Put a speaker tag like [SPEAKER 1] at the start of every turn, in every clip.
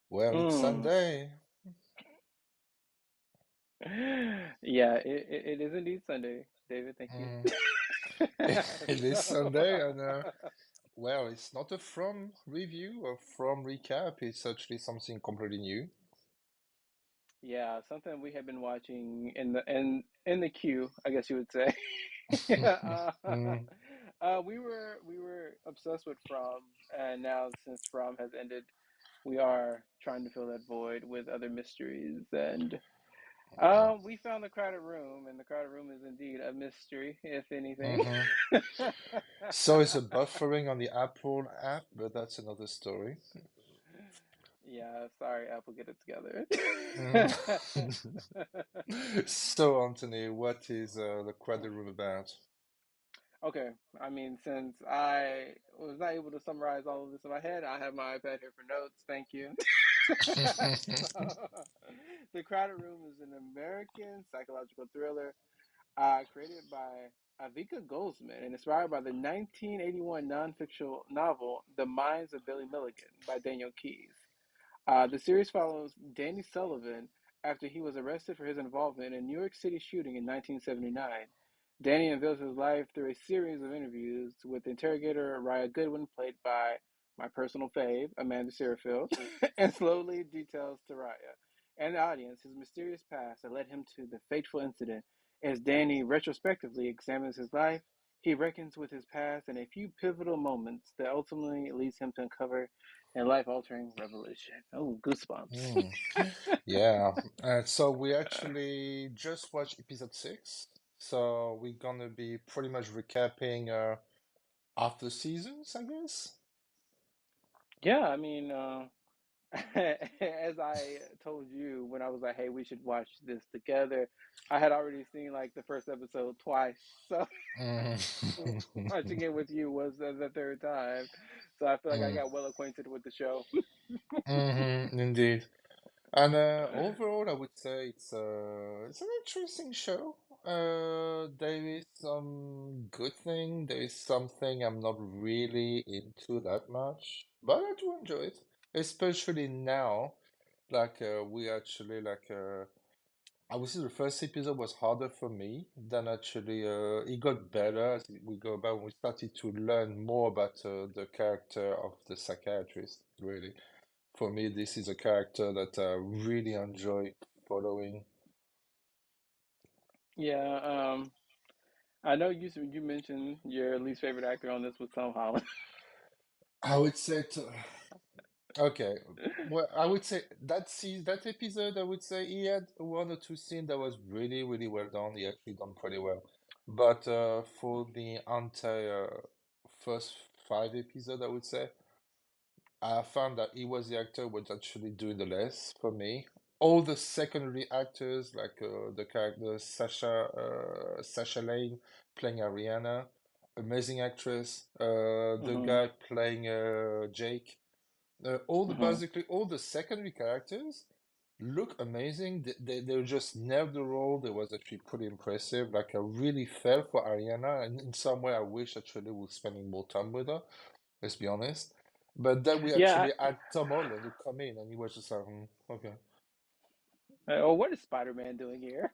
[SPEAKER 1] Well, it's
[SPEAKER 2] Mm.
[SPEAKER 1] Sunday.
[SPEAKER 2] Yeah, it is indeed Sunday, David. Thank you.
[SPEAKER 1] Mm. It is
[SPEAKER 2] So,
[SPEAKER 1] Sunday, and well, it's not a From review or From recap. It's actually something completely new.
[SPEAKER 2] yeah, something we have been watching in the queue, I guess you would say. uh,
[SPEAKER 1] Mm.
[SPEAKER 2] we were obsessed with From, and now since From has ended, we are trying to fill that void with other mysteries. And we found the crowded room, and the crowded room is indeed a mystery, if anything.
[SPEAKER 1] Mm-hmm. So it's a buffering on the Apple app, but that's another story.
[SPEAKER 2] Yeah, sorry, Apple, get it together.
[SPEAKER 1] Mm. So, Anthony, what is the credit room about?
[SPEAKER 2] Okay, I mean, since I was not able to summarize all of this in my head, I have my iPad here for notes. Thank you. So, The Crowded Room is an American psychological thriller created by Avika Goldsman and inspired by the 1981 nonfictional novel The Minds of Billy Milligan by Daniel Keyes. The series follows Danny Sullivan after he was arrested for his involvement in a New York City shooting in 1979. Danny unveils his life through a series of interviews with interrogator Raya Goodwin, played by my personal fave, Amanda Seyfried, and slowly details to Raya and the audience his mysterious past that led him to the fateful incident. As Danny retrospectively examines his life, he reckons with his past and a few pivotal moments that ultimately leads him to uncover a life-altering revelation. Oh, goosebumps.
[SPEAKER 1] Mm. Yeah, so we actually just watched episode 6. So we're gonna be pretty much recapping after seasons, I guess.
[SPEAKER 2] Yeah, I mean, as I told you when I was like, "Hey, we should watch this together," I had already seen like the first episode twice, so watching
[SPEAKER 1] Mm.
[SPEAKER 2] it with you was the third time. So I feel like I
[SPEAKER 1] Mm.
[SPEAKER 2] got well acquainted with the show.
[SPEAKER 1] Indeed. And overall, I would say it's an interesting show. There is some good thing. There is something I'm not really into that much, but I do enjoy it, especially now. Like we actually like I would say the first episode was harder for me than actually it got better as we go about. We started to learn more about the character of the psychiatrist, really. For me, this is a character that I really enjoy following.
[SPEAKER 2] Yeah, I know you mentioned your least favorite actor on this was Tom Holland.
[SPEAKER 1] I would say okay. Well, I would say that episode, I would say he had one or two scenes that was really, really well done. He actually done pretty well. But for the entire first 5 episodes, I would say, I found that he was the actor was actually doing the less for me. All the secondary actors, like the character Sasha Lane playing Ariana, amazing actress. The
[SPEAKER 2] Hmm.
[SPEAKER 1] guy playing Jake.
[SPEAKER 2] Hmm.
[SPEAKER 1] Basically all the secondary characters look amazing. They just nailed the role. They was actually pretty impressive. Like I really felt for Ariana, and in some way I wish actually we were spending more time with her. Let's be honest. But then we
[SPEAKER 2] Yeah.
[SPEAKER 1] actually had Tom Holland who come in, and he was just like, okay.
[SPEAKER 2] Oh, what is Spider-Man doing here?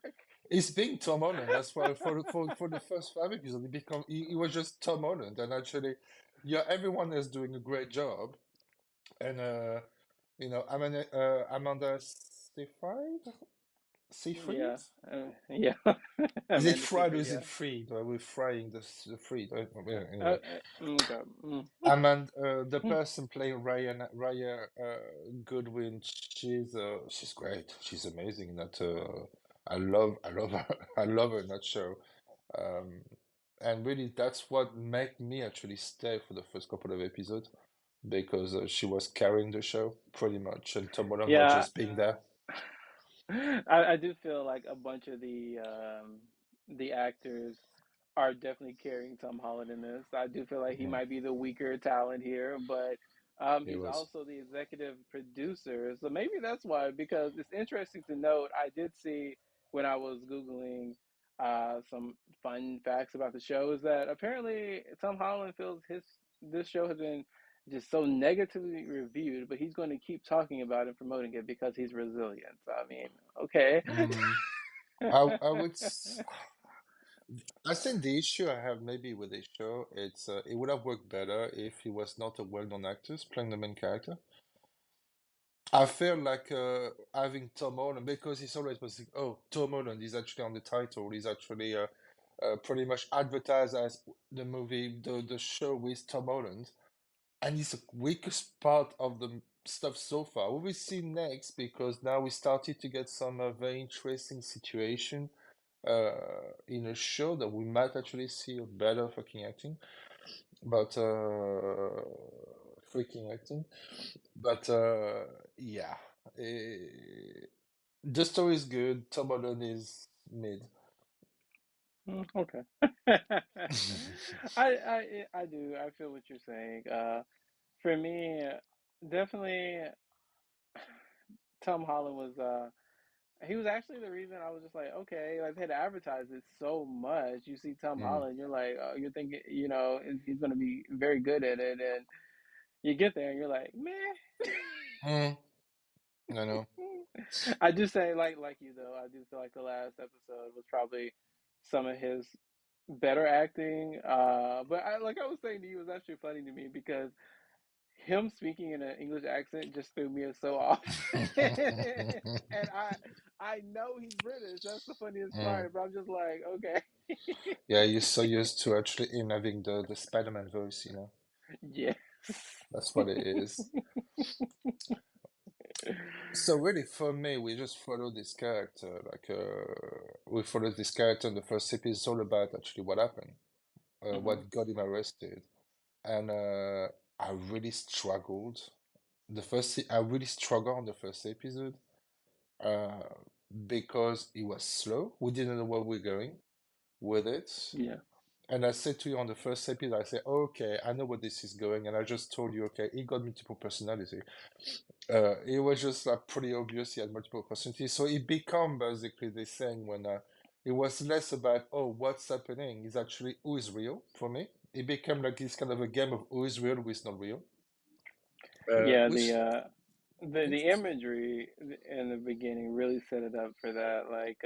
[SPEAKER 1] He's being Tom Holland. That's why for the first 5 episodes, he was just Tom Holland, and actually, yeah, everyone is doing a great job, and Amanda Seyfried?
[SPEAKER 2] Yeah. Yeah.
[SPEAKER 1] Is it
[SPEAKER 2] Amanda
[SPEAKER 1] fried or
[SPEAKER 2] Seyfried.
[SPEAKER 1] is it
[SPEAKER 2] Yeah.
[SPEAKER 1] fried? Are we frying the fried? Yeah, anyway.
[SPEAKER 2] Okay. Mm.
[SPEAKER 1] The person playing Raya Goodwin, she's great. She's amazing in that. I love her. I love her in that show. Um, and really, that's what made me actually stay for the first couple of episodes because she was carrying the show pretty much, and Tom Holland was
[SPEAKER 2] Yeah.
[SPEAKER 1] just being there.
[SPEAKER 2] I do feel like a bunch of the actors are definitely carrying Tom Holland in this. I do feel like he
[SPEAKER 1] Mm,
[SPEAKER 2] might be the weaker talent here, but
[SPEAKER 1] it
[SPEAKER 2] he's
[SPEAKER 1] was.
[SPEAKER 2] also the executive producer. So maybe that's why, because it's interesting to note. I did see when I was Googling some fun facts about the show is that apparently Tom Holland feels his this show has been just so negatively reviewed, but he's going to keep talking about and promoting it because he's resilient. So, I mean, okay.
[SPEAKER 1] Mm. I would I think the issue I have maybe with this show, it would have worked better if he was not a well-known actor playing the main character. I feel like having Tom Holland because he's always was like, oh, Tom Holland is actually on the title. He's actually pretty much advertised as the movie, the show with Tom Holland, and he's the weakest part of the stuff so far. What we see next, because now we started to get some very interesting situation in a show that we might actually see a better fucking acting, but freaking acting. But yeah, eh, the story is good. Tom Holland is mid.
[SPEAKER 2] Okay. I do. I feel what you're saying. For me, definitely Tom Holland was he was actually the reason I was just like, okay, like they had advertised it so much. You see Tom
[SPEAKER 1] Mm.
[SPEAKER 2] Holland, you're like, you're thinking, he's going to be very good at it, and you get there and you're like, meh.
[SPEAKER 1] Mm. I know.
[SPEAKER 2] I do say like you though. I do feel like the last episode was probably some of his better acting. But like I was saying to you, it was actually funny to me because him speaking in an English accent just threw me so off. And I know he's British. That's the funniest
[SPEAKER 1] Mm.
[SPEAKER 2] part. But I'm just like, okay,
[SPEAKER 1] Yeah, you're so used to actually him having the Spider-Man voice, you know.
[SPEAKER 2] yes.
[SPEAKER 1] That's what it is. So really, for me, we just follow this character. Like, we follow this character in the first episode. It's all about actually what happened,
[SPEAKER 2] Hmm.
[SPEAKER 1] what got him arrested, and I really struggled. I really struggled on the first episode, uh, because it was slow. We didn't know where we're going with it.
[SPEAKER 2] Yeah.
[SPEAKER 1] And I said to you on the first episode, I said, okay, I know where this is going. And I just told you, okay, he got multiple personality. It was just like pretty obvious he had multiple personalities. So it became basically the thing when it was less about, oh, what's happening? It's actually who is real for me. It became like this kind of a game of who is real, who is not real.
[SPEAKER 2] Yeah,
[SPEAKER 1] Which
[SPEAKER 2] the imagery in the beginning really set it up for that. Like,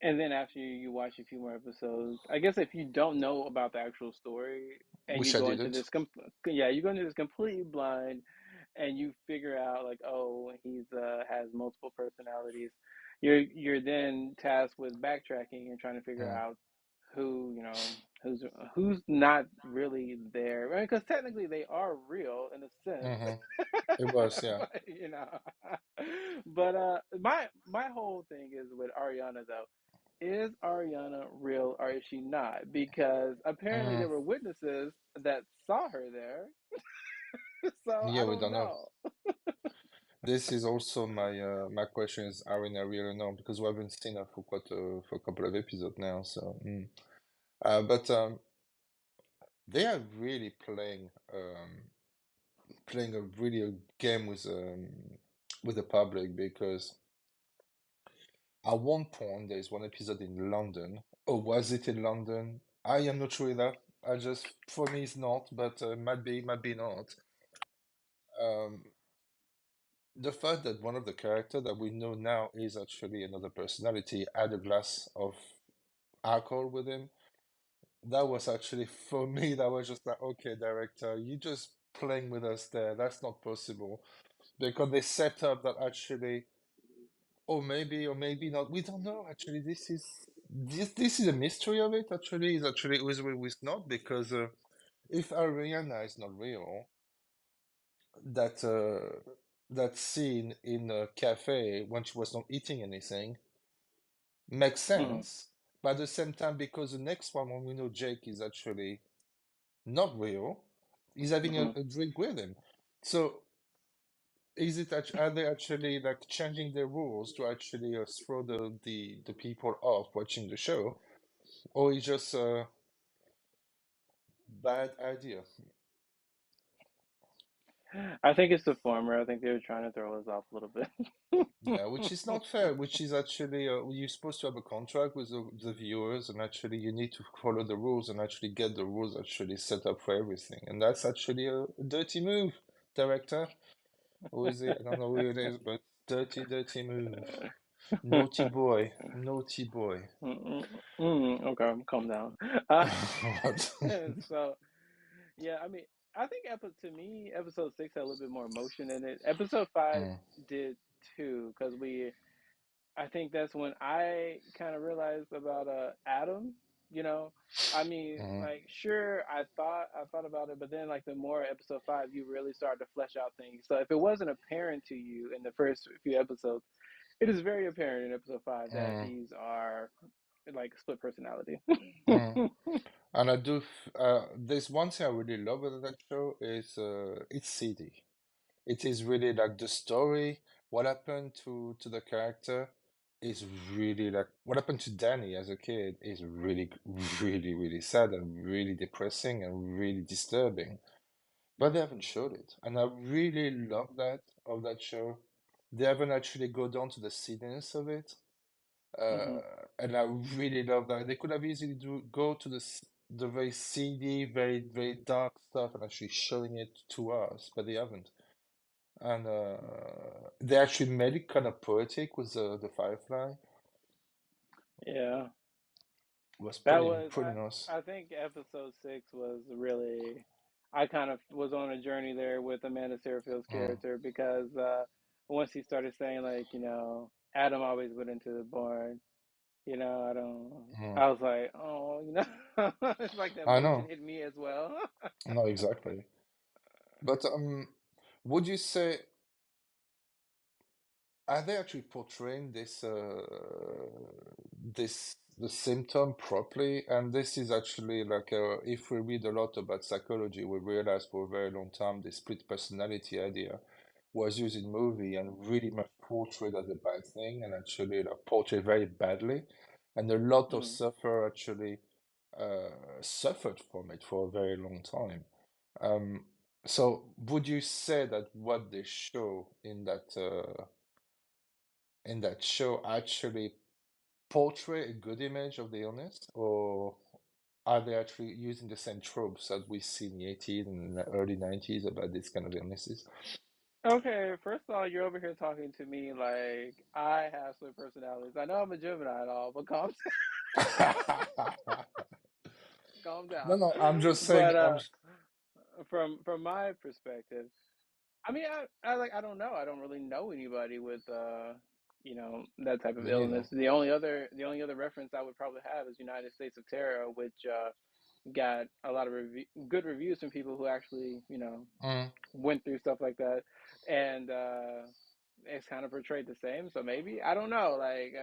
[SPEAKER 2] and then after you watch a few more episodes, I guess if you don't know about the actual story and you
[SPEAKER 1] which I
[SPEAKER 2] go into
[SPEAKER 1] didn't.
[SPEAKER 2] this, you go into this completely blind, and you figure out like, oh, he's has multiple personalities. You're then tasked with backtracking and trying to figure
[SPEAKER 1] Mm.
[SPEAKER 2] out who who's not really there. I mean, because technically they are real in a sense,
[SPEAKER 1] Hmm. It was, yeah.
[SPEAKER 2] but, But my whole thing is with Ariana though. Is Ariana real or is she not? Because apparently
[SPEAKER 1] Mm.
[SPEAKER 2] there were witnesses that saw her there. So
[SPEAKER 1] Yeah,
[SPEAKER 2] I
[SPEAKER 1] we
[SPEAKER 2] don't
[SPEAKER 1] don't know.
[SPEAKER 2] know.
[SPEAKER 1] This is also my question is, are we really know? Because we haven't seen her for for a couple of episodes now. So, but they are really playing a really a game with the public because at one point there is one episode in London. Oh, was it in London? I am not sure either. I just for me it's not, but might be not. Um, the fact that one of the character that we know now is actually another personality had a glass of alcohol with him. That was actually for me. That was just like, okay, director, you just playing with us there. That's not possible because they set up that actually, or maybe not. We don't know. Actually, this is a mystery of it. Actually, is actually who is real, who is not because if Ariana is not real, that that scene in a cafe when she was not eating anything makes
[SPEAKER 2] Hmm.
[SPEAKER 1] sense. But at the same time, because the next one, when we know Jake is actually not real, he's having
[SPEAKER 2] Hmm.
[SPEAKER 1] a drink with him. So are they actually like changing the rules to actually throw the people off watching the show, or is just a bad idea?
[SPEAKER 2] I think it's the former. I think they were trying to throw us off a little bit.
[SPEAKER 1] Yeah, which is not fair, which is actually you're supposed to have a contract with the viewers, and actually you need to follow the rules and actually get the rules actually set up for everything. And that's actually a dirty move, director. Who is it? I don't know who it is, but dirty, dirty move. Naughty boy, naughty boy.
[SPEAKER 2] Okay, calm down. Uh,
[SPEAKER 1] What?
[SPEAKER 2] so yeah, I mean, I think to me, episode 6 had a little bit more emotion in it. Episode 5
[SPEAKER 1] Mm,
[SPEAKER 2] did too, because I think that's when I kind of realized about Adam. You know, I mean,
[SPEAKER 1] mm,
[SPEAKER 2] like, sure, I thought about it, but then like the more episode 5, you really start to flesh out things. So if it wasn't apparent to you in the first few episodes, it is very apparent in episode 5 that
[SPEAKER 1] mm,
[SPEAKER 2] these are like split personality.
[SPEAKER 1] mm. And there's one thing I really love about that show is it's seedy. It is really like the story, what happened to the character is really like what happened to Danny as a kid is really, really, really sad and really depressing and really disturbing. But they haven't showed it. And I really love that of that show. They haven't actually go down to the seediness of it.
[SPEAKER 2] Hmm.
[SPEAKER 1] And I really love that. They could have easily go to the very seedy, very, very dark stuff and actually showing it to us, but they haven't. And they actually made it kind of poetic with the Firefly.
[SPEAKER 2] Yeah.
[SPEAKER 1] Was
[SPEAKER 2] That
[SPEAKER 1] pretty
[SPEAKER 2] was
[SPEAKER 1] pretty nice.
[SPEAKER 2] I think episode 6 was really I kind of was on a journey there with Amanda Seyfrield's
[SPEAKER 1] Mm,
[SPEAKER 2] character because once he started saying like, Adam always went into the barn, I don't
[SPEAKER 1] mm.
[SPEAKER 2] I was like, "Oh, it's like the
[SPEAKER 1] I
[SPEAKER 2] emotion
[SPEAKER 1] know,
[SPEAKER 2] hit me as well."
[SPEAKER 1] no, exactly. But would you say are they actually portraying this the symptom properly? And this is actually like if we read a lot about psychology, we realize for a very long time the split personality idea was used in movie and really much portrayed as a bad thing and actually like, portrayed very badly. And a lot of
[SPEAKER 2] Mm.
[SPEAKER 1] suffer actually suffered from it for a very long time. Um, so would you say that what they show in that show actually portray a good image of the illness, or are they actually using the same tropes that we see in the 80s and the early 90s about this kind of illnesses?
[SPEAKER 2] Okay, first of all, you're over here talking to me like I have split personalities. I know I'm a Gemini and all, but calm
[SPEAKER 1] No,
[SPEAKER 2] down.
[SPEAKER 1] no, I'm just saying,
[SPEAKER 2] But from my perspective, I mean, I don't know. I don't really know anybody with that type of
[SPEAKER 1] me neither.
[SPEAKER 2] illness. The only other reference I would probably have is United States of Terror, which got a lot of good reviews from people who actually
[SPEAKER 1] Mm.
[SPEAKER 2] went through stuff like that, and it's kind of portrayed the same. So maybe I don't know. Like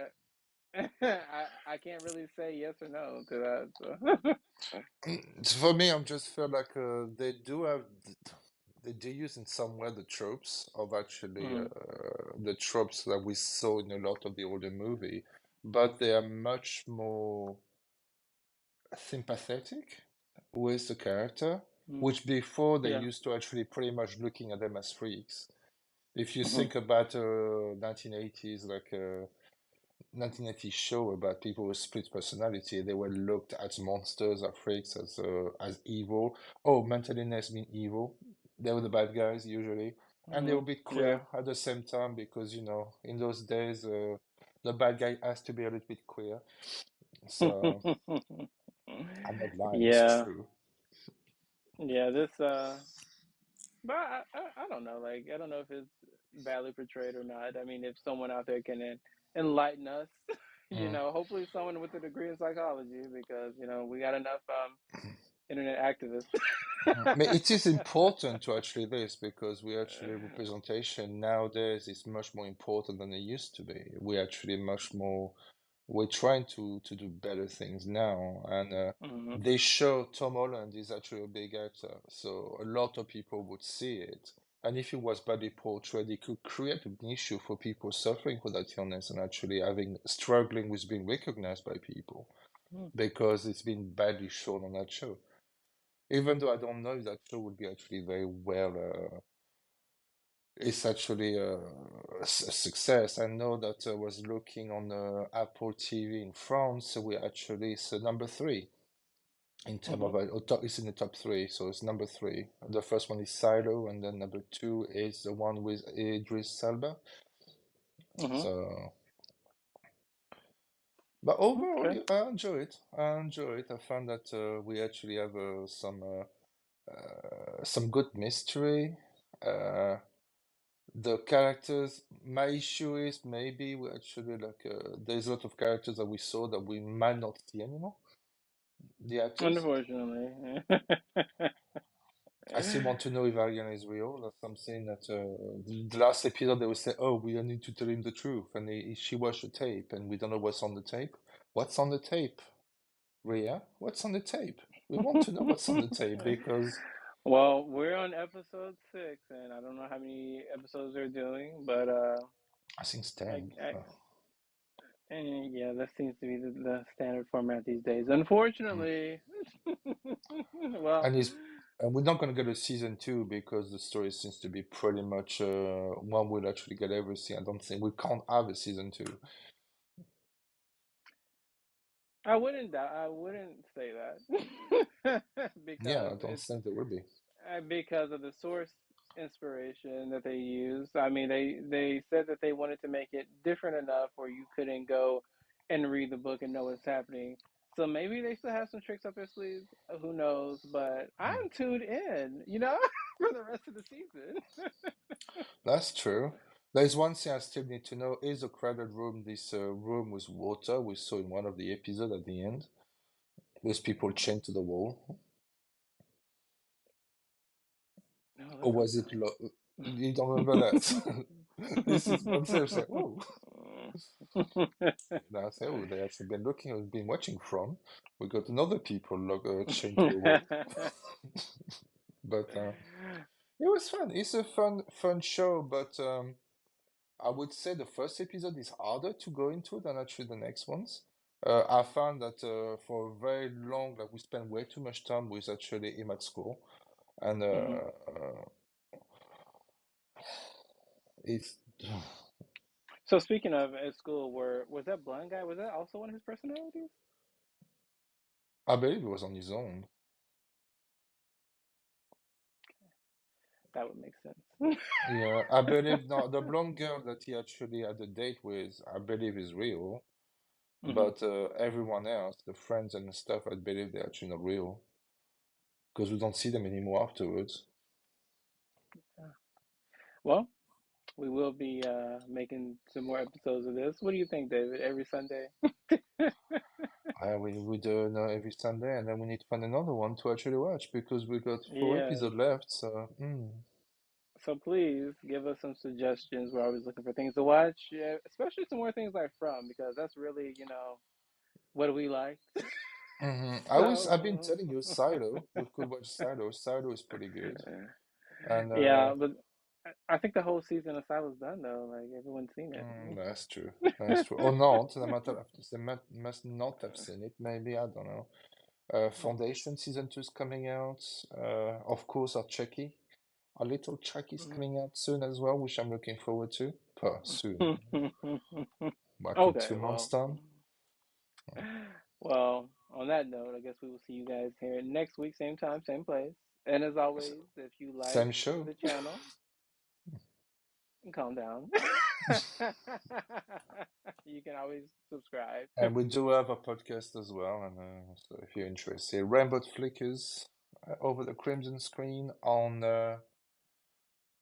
[SPEAKER 2] I can't really say yes or no to that. So.
[SPEAKER 1] For me, I'm just feel like they do use in some way the tropes of actually
[SPEAKER 2] Mm,
[SPEAKER 1] the tropes that we saw in a lot of the older movie, but they are much more sympathetic with the character,
[SPEAKER 2] mm,
[SPEAKER 1] which before they
[SPEAKER 2] yeah.
[SPEAKER 1] used to actually pretty much looking at them as freaks. If you
[SPEAKER 2] Hmm.
[SPEAKER 1] think about 1980s, like 1980s show about people with split personality, they were looked at as monsters, as freaks, as evil. Oh, mental illness mean evil. They were the bad guys usually, and they were
[SPEAKER 2] Hmm.
[SPEAKER 1] a bit
[SPEAKER 2] Yeah.
[SPEAKER 1] queer at the same time because in those days the bad guy has to be a little bit queer. So I'm not lying, it's
[SPEAKER 2] Yeah.
[SPEAKER 1] true.
[SPEAKER 2] Yeah. This. But I don't know. Like I don't know if it's badly portrayed or not. I mean, if someone out there can enlighten us,
[SPEAKER 1] Mm.
[SPEAKER 2] hopefully someone with a degree in psychology, because we got enough internet activists.
[SPEAKER 1] But it is important to actually this because we actually representation nowadays is much more important than it used to be. We actually much more we're trying to do better things now, and
[SPEAKER 2] Hmm.
[SPEAKER 1] they show Tom Holland is actually a big actor, so a lot of people would see it. And if it was badly portrayed, it could create an issue for people suffering with that illness and actually having struggling with being recognized by people because it's been badly shown on that show. Even though I don't know if that show would be actually very well. it's actually a success. I know that I was looking on Apple TV in France, so we actually it's number three in terms
[SPEAKER 2] Mm-hmm.
[SPEAKER 1] of it's in the top three, so it's number three. The first one is Silo, and then number two is the one with Idris Elba.
[SPEAKER 2] Mm-hmm.
[SPEAKER 1] So, but overall,
[SPEAKER 2] Okay.
[SPEAKER 1] yeah, I enjoy it. I enjoy it. I found that we actually have some good mystery. Uh, the characters, my issue is maybe we actually like there's a lot of characters that we saw that we might not see anymore. The actors.
[SPEAKER 2] Unfortunately.
[SPEAKER 1] I still want to know if Ariana is real. That's something that the last episode they will say, "Oh, we need to tell him the truth," and she watched the tape, and we don't know what's on the tape. What's on the tape, Ria? What's on the tape? We want to know what's on the tape because
[SPEAKER 2] Well, we're on episode 6, and I don't know how many episodes they're doing, but
[SPEAKER 1] I think it's
[SPEAKER 2] I,
[SPEAKER 1] 10.
[SPEAKER 2] I,
[SPEAKER 1] Oh.
[SPEAKER 2] yeah, that seems to be the standard format these days.
[SPEAKER 1] Mm.
[SPEAKER 2] Unfortunately, well,
[SPEAKER 1] And is and we're not going to get a season two because the story seems to be pretty much one will actually get everything. I don't think we can't have a season two.
[SPEAKER 2] I wouldn't say that
[SPEAKER 1] Yeah,
[SPEAKER 2] because
[SPEAKER 1] I don't
[SPEAKER 2] it's
[SPEAKER 1] think there will be.
[SPEAKER 2] because of the source inspiration that they used. I mean, they said that they wanted to make it different enough where you couldn't go and read the book and know what's happening. So maybe they still have some tricks up their sleeves. Who knows? But
[SPEAKER 1] Mm.
[SPEAKER 2] I'm tuned in, for the rest of the season.
[SPEAKER 1] That's true. There's one thing I still need to know. Is a crowded room this room with water we saw in one of the episodes at the end, with people chained to the wall?
[SPEAKER 2] No,
[SPEAKER 1] Or
[SPEAKER 2] that's
[SPEAKER 1] was it
[SPEAKER 2] a
[SPEAKER 1] you don't remember that? This is one thing I say, oh. And I say, oh, they actually been looking, been watching from. We got another people chained to the wall. But it was fun. It's a fun show, but I would say the first episode is harder to go into than actually the next ones. I found that for very long, like we spent way too much time with actually him at school, and
[SPEAKER 2] Mhm.
[SPEAKER 1] it's
[SPEAKER 2] So speaking of at school, where was that blind guy? Was that also one of his personalities?
[SPEAKER 1] I believe it was on his own.
[SPEAKER 2] That would make sense.
[SPEAKER 1] Yeah, I believe no, the blonde girl that he actually had a date with, I believe is real,
[SPEAKER 2] Hmm.
[SPEAKER 1] but everyone else, the friends and stuff, I believe they're actually not real because we don't see them anymore afterwards.
[SPEAKER 2] Well, we will be making some more episodes of this. What do you think, David? Every Sunday?
[SPEAKER 1] We do know every Sunday, and then we need to find another one to actually watch because we got four
[SPEAKER 2] Yes.
[SPEAKER 1] episodes left. So,
[SPEAKER 2] So please give us some suggestions. We're always looking for things to watch, yeah, especially some more things like From, because that's really, what we like.
[SPEAKER 1] I've been
[SPEAKER 2] So,
[SPEAKER 1] telling you Silo. We could watch Silo. Silo is pretty good, and
[SPEAKER 2] yeah, but I think the whole season of Silo's done though. Like everyone's seen it.
[SPEAKER 1] that's true. That's true. Or not. Must not have seen it. Maybe I don't know. Foundation season two is coming out. Of course, our Chucky. Our little Chucky is coming out soon as well, which I'm looking forward to. Soon, like in
[SPEAKER 2] Okay,
[SPEAKER 1] 2 months'
[SPEAKER 2] well,
[SPEAKER 1] time.
[SPEAKER 2] on that note, I guess we will see you guys here next week, same time, same place. And as
[SPEAKER 1] S-
[SPEAKER 2] always, if you like
[SPEAKER 1] Same show.
[SPEAKER 2] the channel, calm down. You can always subscribe.
[SPEAKER 1] And we do have a podcast as well. And so if you're interested, Rainbow Flickers over the Crimson Screen on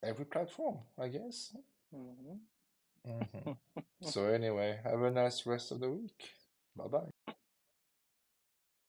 [SPEAKER 1] every platform, I guess.
[SPEAKER 2] Mhm.
[SPEAKER 1] hmm So, anyway, have a nice rest of the week. Bye bye.